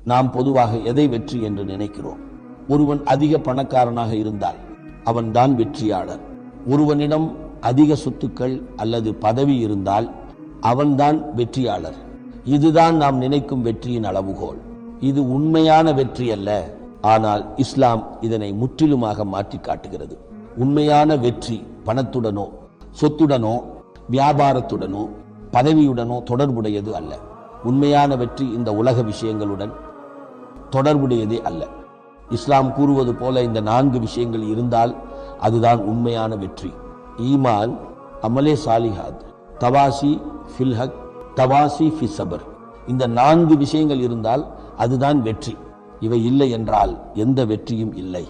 நாம் பொதுவாக எதை வெற்றி என்று நினைக்கிறோம்? ஒருவன் அதிக பணக்காரனாக இருந்தால் அவன்தான் வெற்றியாளர். ஒருவனிடம் அதிக சொத்துக்கள் அல்லது பதவி இருந்தால் அவன்தான் வெற்றியாளர். இதுதான் நாம் நினைக்கும் வெற்றியின் அளவுகோல். இது உண்மையான வெற்றி அல்ல. ஆனால் இஸ்லாம் இதனை முற்றிலுமாக மாற்றி காட்டுகிறது. உண்மையான வெற்றி பணத்துடனோ சொத்துடனோ வியாபாரத்துடனோ பதவியுடனோ தொடர்புடையது அல்ல. உண்மையான வெற்றி இந்த உலக விஷயங்களுடன் தொடர்புடையதே அல்ல. இஸ்லாம் கூறுவது போல இந்த 4 விஷயங்கள் இருந்தால் அதுதான் உண்மையான வெற்றி. ஈமான், அமலே சாலிஹாத், தவாசி ஃபில் ஹக், தவாசி ஃபி சபர். இந்த 4 விஷயங்கள் இருந்தால் அதுதான் வெற்றி. இவை இல்லை என்றால் எந்த வெற்றியும் இல்லை.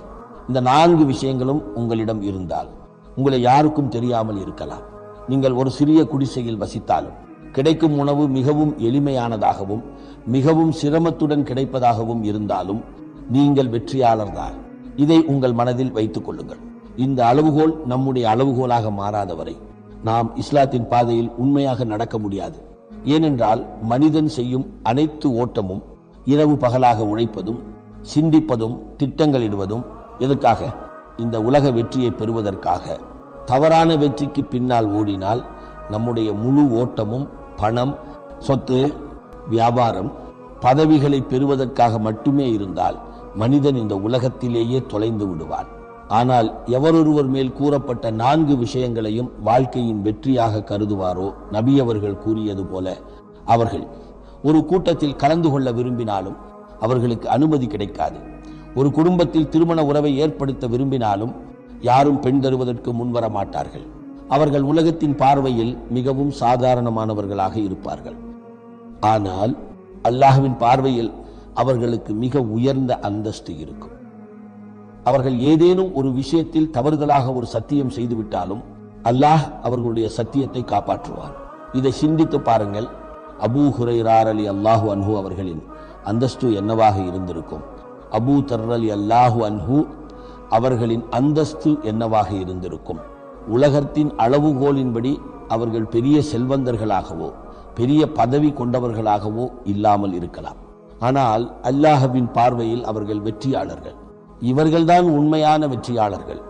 இந்த 4 விஷயங்களும் உங்களிடம் இருந்தால் உங்களை யாருக்கும் தெரியாமல் இருக்கலாம். நீங்கள் ஒரு சிறிய குடிசையில் வசித்தாலும் கிடைக்கும் உணவு மிகவும் எளிமையானதாகவும் மிகவும் சிரமத்துடன் கிடைப்பதாகவும் இருந்தாலும் நீங்கள் வெற்றியாளர்தான். இதை உங்கள் மனதில் வைத்துக் கொள்ளுங்கள். இந்த அளவுகோல் நம்முடைய அளவுகோலாக மாறாதவரை நாம் இஸ்லாத்தின் பாதையில் உண்மையாக நடக்க முடியாது. ஏனென்றால் மனிதன் செய்யும் அனைத்து ஓட்டமும் இரவு பகலாக உழைப்பதும் சிந்திப்பதும் திட்டங்களிடுவதும் எதற்காக? இந்த உலக வெற்றியை பெறுவதற்காக. தவறான வெற்றிக்கு பின்னால் ஓடினால் நம்முடைய முழு ஓட்டமும் பணம், சொத்து, வியாபாரம், பதவிகளை பெறுவதற்காக மட்டுமே இருந்தால் மனிதன் இந்த உலகத்திலேயே தொலைந்து விடுவான். ஆனால் எவரொருவர் மேல் கூறப்பட்ட 4 விஷயங்களையும் வாழ்க்கையின் வெற்றியாக கருதுவாரோ, நபி அவர்கள் கூறியது போல அவர்கள் ஒரு கூட்டத்தில் கலந்து கொள்ள விரும்பினாலும் அவர்களுக்கு அனுமதி கிடைக்காது. ஒரு குடும்பத்தில் திருமண உறவை ஏற்படுத்த விரும்பினாலும் யாரும் பெண் தருவதற்கு முன்வர மாட்டார்கள். அவர்கள் உலகத்தின் பார்வையில் மிகவும் சாதாரணமானவர்களாக இருப்பார்கள். ஆனால் அல்லாஹ்வின் பார்வையில் அவர்களுக்கு மிக உயர்ந்த அந்தஸ்து இருக்கும். அவர்கள் ஏதேனும் ஒரு விஷயத்தில் தவறுதலாக ஒரு சத்தியம் செய்துவிட்டாலும் அல்லாஹ் அவர்களுடைய சத்தியத்தை காப்பாற்றுவார். இதை சிந்தித்து பாருங்கள். அபூ ஹுரைரா ரலியல்லாஹு அன்ஹு அவர்களின் அந்தஸ்து என்னவாக இருந்திருக்கும்? அபூ தர் ரலியல்லாஹு அன்ஹு அவர்களின் அந்தஸ்து என்னவாக இருந்திருக்கும்? உலகத்தின் அளவுகோலின்படி அவர்கள் பெரிய செல்வந்தர்களாகவோ பெரிய பதவி கொண்டவர்களாகவோ இல்லாமல் இருக்கலாம். ஆனால் அல்லாஹ்வின் பார்வையில் அவர்கள் வெற்றியாளர்கள். இவர்கள்தான் உண்மையான வெற்றியாளர்கள்.